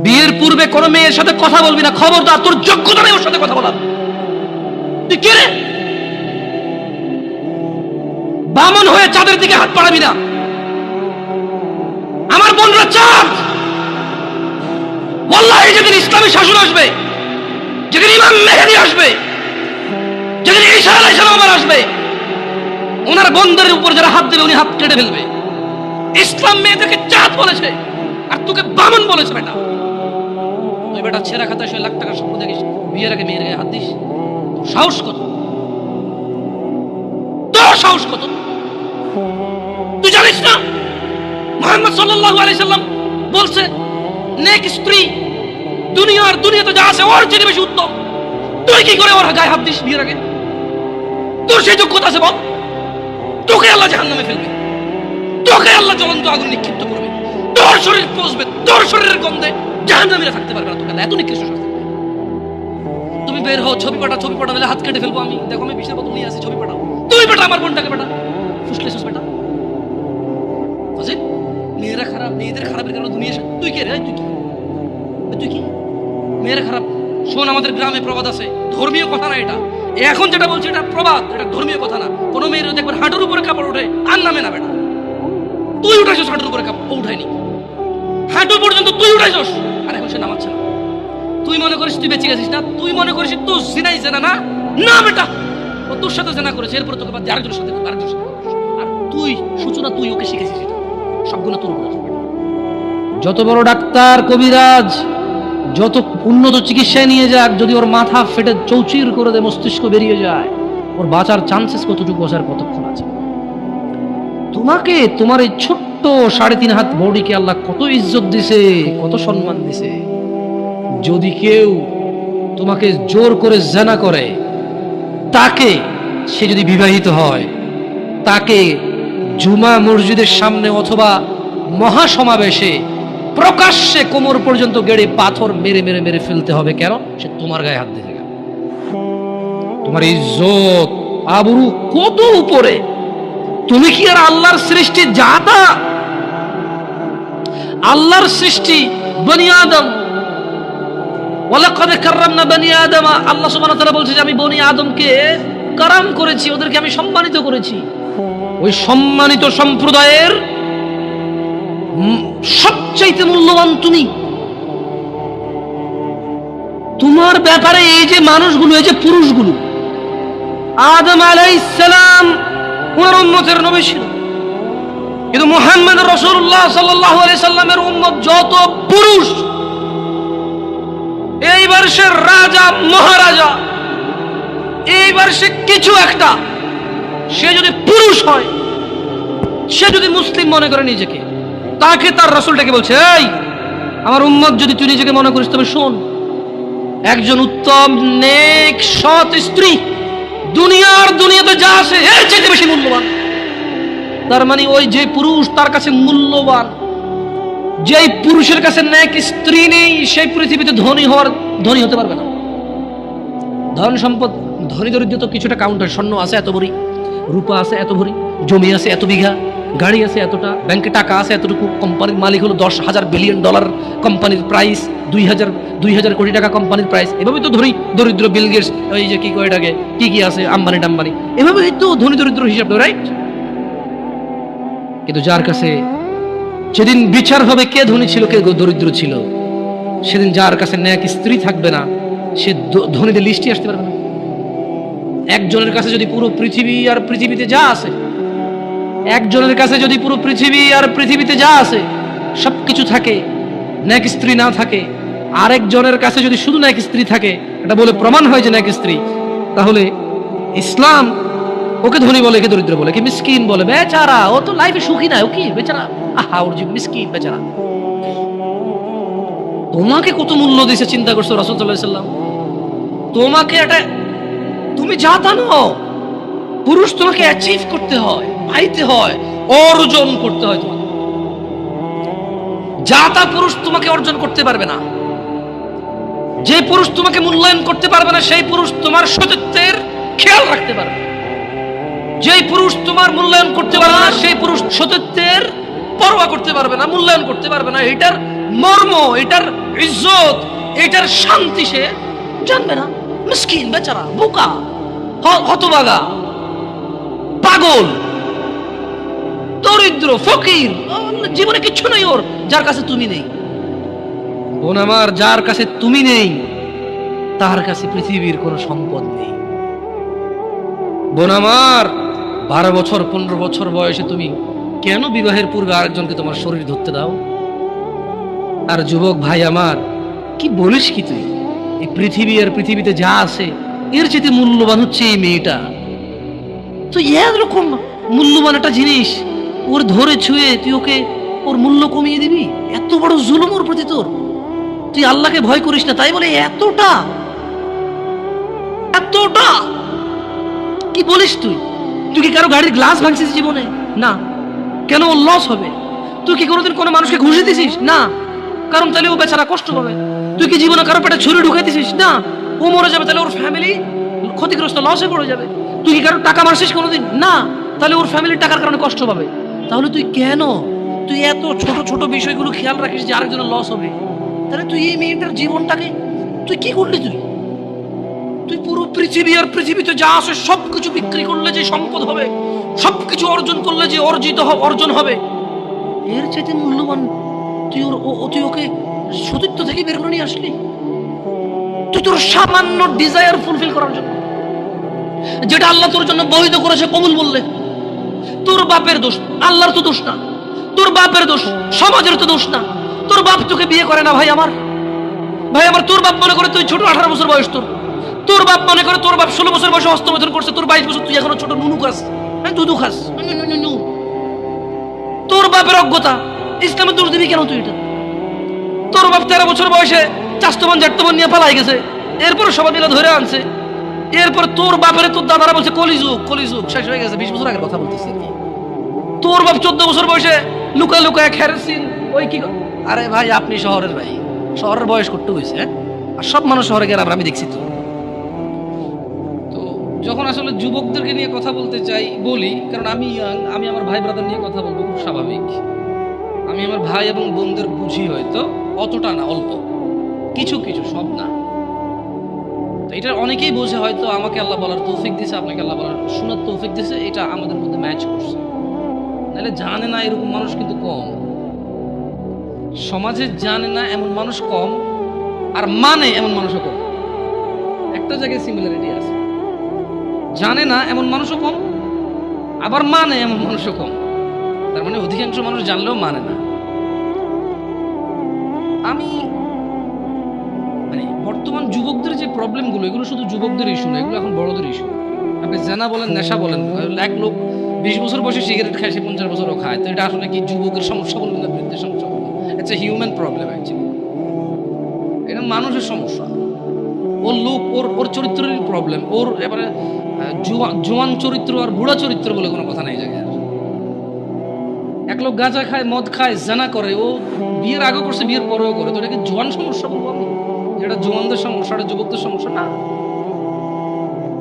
বিয়ের পূর্বে কোনো মেয়ের সাথে কথা বলবি না, খবরদার, তোর যোগ্যতা নেই ওর সাথে কথা বলার। তুই কে রে? বামন হয়ে চাঁদের দিকে হাত বাড়াবি না। আমার বোনরা চাঁদ। ওয়াল্লাহি যেদিন ইসলামী শাসন আসবে, যেদিন ইমাম মেহেদী আসবে, যেদিন ঈসা আলাইহিস সালাম আসবে, ওনার বোনদের উপর যারা হাত দেবে উনি হাত কেটে ফেলবে। ইসলাম মেয়েদেরকে চাঁদ বলেছে আর তোকে বামন বলেছে। বেটা তুই বেটা ছেঁড়া খাতায় 100 লাখ টাকার স্বপ্ন দেখিস, বিয়ের আগে মেয়ের গায়ে হাত দিস? তোর সাহস কত? তোর সাহস কত? তুই জানিস না মুহাম্মদ সাল্লাল্লাহু আলাইহি সাল্লাম বলছে নেক স্ত্রী দুনিয়ার দুনিয়াতে যা আছে ওর চেয়ে বেশি উত্তম। তুই কি করে ওর গায়ে হাত দিস বিয়ের আগে? তোর সেই যোগ্যতা আছে বল? তোকে আল্লাহ জাহান্নামে ফেলবে, তোকে আল্লাহ জ্বলন্ত আগুন নিক্ষিপ্ত করবে, তোর শরীর পচবে, তোর শরীরের গন্ধে জাহান্নামীরা থাকতে পারবে না। তোকে এত নিকৃষ্ট শাস্তি। তুমি বের হও, ছবি পাঠা দিলে হাত কেটে ফেলবো আমি। দেখো আমি বিষের বোতল নিয়ে আসি, ছবি পাঠাও। তুই বেটা আমার বোনটাকে বেটা ফুসলেছিস বেটা। বুঝলি মেয়েরা খারাপ, মেয়েদের খারাপের কারণে দুনিয়া। তুই কে রে? তুই কি মেয়েরা খারাপ? শোন, আমাদের গ্রামে প্রবাদ আছে, ধর্মীয় কথা না এটা। এখন যেটা বলছি এটা প্রবাদ, এটা ধর্মীয় কথা না। কোনো মেয়ের দেখবেন হাঁটুর উপরে কাপড় ওঠে আর নামে না বেটা। তুই উঠাইছিস হাঁটুর উপরে কাপড়, ও উঠায়নি। হাঁটু পর্যন্ত তুই উঠাইছিস আর এখন সে নামাচ্ছে না। তুই মনে করিস তুই বেঁচে গেছিস না? তুই মনে করিস তোর জিনাই জেনা না? না বেটা, ও তোর সাথে জেনা করেছে, এরপরে তোকে বাদ দিয়ে আরেকজনের সাথে আর তুই সূচনা, তুই ওকে শিখেছিস। এটা সবগুলো তোর উপরে। যত বড় ডাক্তার কবিরাজ, যত উন্নত চিকিৎসায় নিয়ে যাক, যদি ওর মাথা ফেটে চৌচির করে দেয়, মস্তিষ্ক বেরিয়ে যায়, ওর বাঁচার চান্সেস কতটুকু, বাঁচার কতক্ষণ আছে? তোমাকে, তোমার এই ছোট্ট 3.5 হাত বডিকে আল্লাহ কত ইজ্জত দিছে, কত সম্মান দিছে। যদি কেউ তোমাকে জোর করে জেনা করে, তাকে, সে যদি বিবাহিত হয়, তাকে জুমা মসজিদের সামনে অথবা মহাসমাবেশে প্রকাশ্যে কোমর পর্যন্ত গেড়ে পাথর মেরে মেরে মেরে ফেলতে হবে। কেন? সে তোমার গায়ে হাত দিতে গেল। তোমার ইজ্জত আবরু কত উপরে। তুমি কি আর আল্লাহর সৃষ্টি জাতা? আল্লাহর সৃষ্টি বনি আদম, ওয়ালাকাদ কাররামনা বনি আদম। আল্লাহ সুবহানাহু ওয়া তাআলা বলছে যে আমি বনি আদমকে কারাম করেছি, ওদেরকে আমি সম্মানিত করেছি। ওই সম্মানিত সম্প্রদায়ের সবচাইতে মূল্যবান তুমি। তোমার ব্যাপারে এই যে মানুষগুলো, এই যে পুরুষগুলো, আদম আলাইহিস সালাম ওনার উম্মতের নবী ছিল, কিন্তু মুহাম্মদ রাসূলুল্লাহ সাল্লাল্লাহু আলাইহি সাল্লামের উম্মত যত পুরুষ, এইবার সে রাজা মহারাজা, এইবার সে কিছু একটা, সে যদি পুরুষ হয়, সে যদি মুসলিম মনে করে নিজেকে, তাকে তার রাসূলটাকে বলছে, এই আমার উম্মত যদি তুই নিজেকে মনে করিস, তবে শোন, একজন উত্তম নেক সৎ স্ত্রী দুনিয়ার দুনিয়াতে যা আছে এর চাইতে বেশি মূল্যবান। তার মানে ওই যে পুরুষ তার কাছে মূল্যবান, যেই পুরুষের কাছে নেক স্ত্রী নেই, সেই পৃথিবীতে ধনী হতে পারবে না। ধন সম্পদ, ধনী দরিদ্র তো কিছুটা কাউন্টার। স্বর্ণ আছে এত ভরি, রূপা আছে এত ভরি, জমি আছে এত বিঘা, গাড়ি আছে এতটা, ব্যাংকে টাকা আছে এতটুকু, কোম্পানির মালিক হলো $10,000 বিলিয়ন কোম্পানির প্রাইস, 2000 কোটি টাকা কোম্পানির প্রাইস। এভাবেই তো ধনী দরিদ্র বিল গেটস, ওই যে কি কয় এটাকে, কি আছে আম্বানি টাম্বানি, এভাবেই তো ধনী দরিদ্র হিসাব, রাইট? কিন্তু যার কাছে যেদিন বিচার হবে কে ধনী ছিল কে দরিদ্র ছিল, সেদিন যার কাছে ন্যাক স্ত্রী থাকবে না, সে ধনীদের লিস্টে আসতে পারবে না। একজনের কাছে যদি পুরো পৃথিবী আর পৃথিবীতে যা আছে, একজনের কাছে যদি পুরো পৃথিবী আর পৃথিবীতে যা আছে সবকিছু থাকে, ন্যাক স্ত্রী না থাকে, আরেকজনের কাছে যদি শুধু ন্যাক স্ত্রী থাকে, এটা বলে প্রমাণ হয় যে ন্যাক স্ত্রী, তাহলে ইসলাম ওকে ধনী বলে, একে দরিদ্র বলে, কি মিসকিন বলে। বেচারা, ও তো লাইফে সুখী না, ও কি বেচারা, আহা ওর জীবন মিসকিন বেচারা। তোমাকে কত মূল্য দিয়েছে চিন্তা করছো রাসূল সাল্লাল্লাহু আলাইহি সাল্লাম। তোমাকে এটা, তুমি জাতা নও, পুরুষ তোমাকে অ্যাচিভ করতে হয়, পাইতে হয়, অর্জন করতে হয়। তোমাকে জাতা পুরুষ তোমাকে অর্জন করতে পারবে না। যে পুরুষ তোমাকে মূল্যায়ন করতে পারবে না, সেই পুরুষ তোমার সতীত্বের খেয়াল রাখতে পারবে। যেই পুরুষ তোমার মূল্যায়ন করতে পারবে না, সেই পুরুষ সতীত্বের পরোয়া করতে পারবে না, মূল্যায়ন করতে পারবে না। এটার মর্ম, এটার ইজ্জত, এটার শান্তি সে জানবে না। মিসকিন, বেচারা, বোকা, হতভাগা, পাগল, দরিদ্র, ফকির, জীবনে কিচ্ছু নেই ওর, যার কাছে তুমি নেই। বোন আমার, যার কাছে তুমি নেই তার কাছে পৃথিবীর কোনো সম্পদ নেই। বোন আমার, 12 বছর 15 বছর বয়সে তুমি কেন বিবাহের পূর্বে আরেকজনকে তোমার শরীর ধরতে দাও? আর যুবক ভাই আমার, কি বলিস কি তুই? এই পৃথিবী আর পৃথিবীতে যা আছে এর চেয়ে মূল্যবান হচ্ছে এই মেয়েটা। তুই এরকম মূল্যবান একটা জিনিস ওর ধরে ছুঁয়ে তুই ওকে ওর মূল্য কমিয়ে দিবি? এত বড় জুলুম ওর প্রতি তোর। তুই আল্লাহকে ভয় করিস না, তাই বলে এতটা এতটা কি বলিস তুই? তুই কি কারো গাড়ির গ্লাস ভাঙছিস জীবনে? না। কেন? ওর লস হবে। তুই কি কোনোদিন কোনো মানুষকে ঘুষে দিছিস? না। কারণ তাহলে ও বেচারা কষ্ট পাবে। তুই কি জীবনে কারো পেটে ছুরি ঢুকাই দিছিস? না। ও মরে যাবে, তাহলে ওর ফ্যামিলি ক্ষতিগ্রস্ত, লসে পড়ে যাবে। তুই কি কারো টাকা মারছিস কোনোদিন? না। তাহলে ওর ফ্যামিলির টাকার কারণে কষ্ট পাবে। তাহলে তুই কেন তুই এত ছোট ছোট বিষয়গুলো খেয়াল রাখিস যে আরেকজনের লস হবে? তাহলে তুই এই মেয়েটার জীবনটাকে তুই কি করলি? তুই পুরো পৃথিবী আর পৃথিবীতে যা আছে সবকিছু বিক্রি করলে যে সম্পদ হবে, সবকিছু অর্জন করলে যে অর্জন হবে, এর চাইতে মূল্যবান তুই ওকে সতীত্ব থেকে বের করে নিয়ে আসলি? তুই তোর সামান্য ডিজায়ার ফুলফিল করার জন্য, যেটা আল্লাহ তোর জন্য বৈধ করেছে, কবুল বললে তোর বাপের দোষ, আল্লাহর তো দোষ না। তোর বাপের দোষ, সমাজের তো দোষ না। তোর বাপ তোকে বিয়ে করে না ভাই আমার। তোর বাপ মনে করে তুই ছোট, 18 বছর বয়স তোর বাপ মনে করে তোর বাপ 16 বছর বয়সে হস্তমৈথুন করছে, তোর 22 বছর, তুই এখনো ছোট, নুনু খাস, দুধু খাস। তোর বাপের অজ্ঞতা, ইসলামের দোষ দিবি কেন তুই? এটা তোর বাপ 13 বছর বয়সে চাস্তবান জাট্টবান নিয়ে পালাই গেছে, এরপর সবাই মিলে ধরে আনছে। এরপর তোর বাপের তোর দাদারা বলছে কলিযুগ, কলিযুগ শেষ হয়ে গেছে। 20 বছর আগের কথা বলতেছি। তোর বাপ 14 বছর বয়সে লুকায় লুকায় খেরসিন ওই কি। আরে ভাই, আপনি শহরের ভাই, শহরের বয়স করতে হয়েছে, আর সব মানুষ শহরে গেলে আমি দেখছি। তো যখন আসলে যুবকদেরকে নিয়ে কথা বলতে চাই বলি, কারণ আমি আমার ভাই ব্রাদার নিয়ে কথা বলবো, খুব স্বাভাবিক। আমি আমার ভাই এবং বোনদের বুঝি, হয়তো অতটা না, অল্প কিছু কিছু, সব না। তো এটা অনেকেই বোঝে, হয়তো আমাকে আল্লাহ বলার তৌফিক দিয়েছে, আপনাকে আল্লাহ বলার শোনার তৌফিক দিয়েছে, এটা আমাদের মধ্যে ম্যাচ করছে। নাহলে জানে না এরকম মানুষ কিন্তু কম, সমাজে জানে না এমন মানুষ কম, আর মানে এমন মানুষও কম। একটা জায়গায় সিমিলারিটি আছে, জানে না এমন মানুষও কম, আবার মানে এমন মানুষও কম। তার মানে অধিকাংশ মানুষ জানলেও মানে না। আমি বর্তমান যুবকদের যে প্রবলেমগুলো, এগুলো শুধু যুবকদের ইস্যু না, এগুলো এখন বড়দের ইস্যু। আপনি জানা বলেন, নেশা বলেন, এক লোক 20 বছর বয়সে সিগারেট খায়, সে 50 বছরও খায়। তো এটা আসলে কি যুবকের সমস্যা বলবেন না বৃদ্ধের সমস্যা বলবেন? It's a human problem actually. এটা মানুষের সমস্যা। ওর লোক, ওর চরিত্রের প্রবলেম। ওর এবারে জোয়ান চরিত্র আর বুড়া চরিত্র বলে কোনো কথা নাই জায়গায়। এক লোক গাঁজা খায়, মদ খায়, জানা করে, ও বিয়ের আগে করছে, বিয়ের পরেও করে। তো এটাকে জোয়ান সমস্যা বলবো আমি? যেটা জোয়ানদের সমস্যা, এটা যুবকদের সমস্যা না।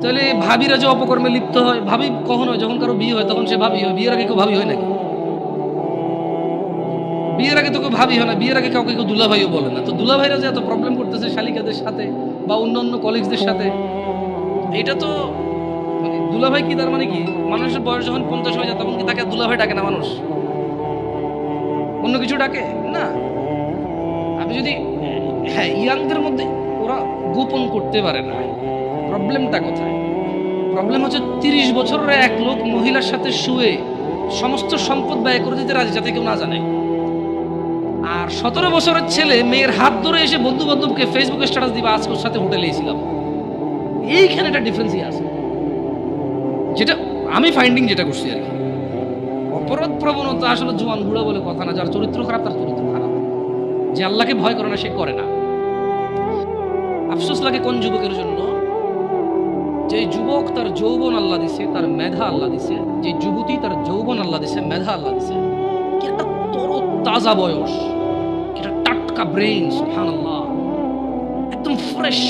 তাহলে ভাবিরা যে অপকর্মে লিপ্ত হয়, ভাবি কখন হয়? যখন কারো বিয়ে হয় তখন সে ভাবি হয়। বিয়ের আগে কেউ ভাবি হয় নাকি? বিয়ের আগে তো কেউ ভাবি হয় না। বিয়ের আগে কাউকে কেউ দুলাভাইও বলে না। তো দুলাভাইরা যে এত প্রবলেম করতেছে শালিকাদের সাথে বা অন্যান্য কলিগসদের সাথে, এটা তো মানে দুলাভাই কি, তার মানে কি মানুষের বয়স যখন 50 হয়ে যায় তখন কি তাকে দুলাভাই ডাকে না মানুষ? অন্য কিছু ডাকে না। আপনি যদি ইয়াংদের মধ্যে ওরা গোপন করতে পারে না। প্রবলেমটা কোথায়? প্রবলেম হচ্ছে 30 বছরের এক লোক মহিলার সাথে শুয়ে সমস্ত সম্পদ ব্যয় করে দিতে রাজি, যাতে কেউ না জানে। আর 17 বছরের ছেলে মেয়ের হাত ধরে এসে বন্ধু বান্ধবকে ফেসবুকে স্ট্যাটাস দিবা, আজকে ওর সাথে হোটেলে এসেছিলাম। এইখানে একটা ডিফারেন্সই আছে, যেটা আমি ফাইন্ডিং যেটা করছি আর কি। অপরাধ প্রবণতা আসলে জোয়ান বুড়া বলে কথা না। যার চরিত্র খারাপ তার চরিত্র খারাপ। যে আল্লাহকে ভয় করে না সে করে না। আফসোস লাগে কোন যুবকের জন্য, যে যুবক তার যৌবন আল্লাহ দিছে, তার মেধা আল্লাহ দিছে, যে যুবতী তার যৌবন আল্লাহ দিছে, মেধা আল্লাহ দিছে, কি একটা তাজা বয়স, এটা টাটকা ব্রেইন, সুবহানাল্লাহ, একদম ফ্রেশ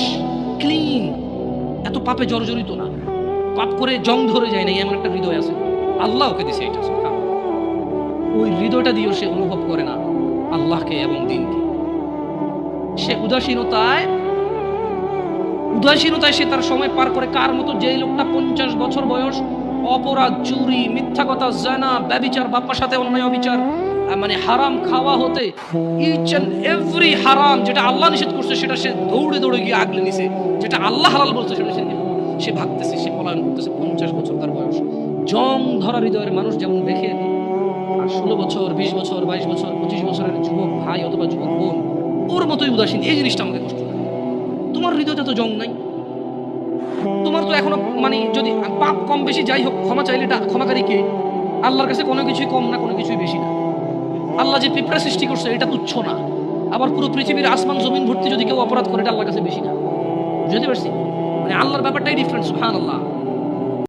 ক্লিন, এত পাপে জর্জরিত না, পাপ করে জং ধরে যায় না, এমন একটা হৃদয় আছে আল্লাহ ওকে দিছে। এটা ওই হৃদয়টা দিয়েও সে অনুভব করে না আল্লাহকে এবং দিনকে। সে উদাসীনতায় সে তার সময় পার করে। কার মতো? যে লোকটা 50 বছর বয়স অপরাধ, চুরি, মিথ্যা কথা, জানা, ব্যভিচার, বাপ্পার সাথে অন্যায় অবিচার, মানে হারাম খাওয়া হতে ইচ এন্ড এভরি হারাম যেটা আল্লাহ নিষেধ করছে সেটা সে দৌড়ে দৌড়ে গিয়ে আগলে নিছে, যেটা আল্লাহ হালাল বলছে সেটা সে ভাগতেছে, সে পলায়ন করতেছে। 50 বছর তার বয়স। জং ধরা হৃদয়ের মানুষ যেমন দেখে, আর 16 বছর, 20 বছর, 22 বছর, 25 বছরের যুবক ভাই অথবা যুবক বোন ওর মতোই উদাসীন। এই জিনিসটা আমাকে কষ্ট লাগে। তোমার হৃদয়তে তো জং নাই, তোমার তো এখনো মানে যদি পাপ কম বেশি যাই হোক, ক্ষমা চাইলে এটা ক্ষমাকারী কে? আল্লাহর কাছে কোনো কিছুই কম না, কোনো কিছুই বেশি না। আল্লাহ যে পিঁপড়া সৃষ্টি করছে এটা তুচ্ছ না। আবার পুরো পৃথিবীর আসমান জমিন ভর্তি যদি কেউ অপরাধ করে এটা আল্লাহর কাছে বেশি না। বুঝতে পারছি? মানে আল্লাহর ব্যাপারটাই ডিফারেন্ট। সুবহানাল্লাহ।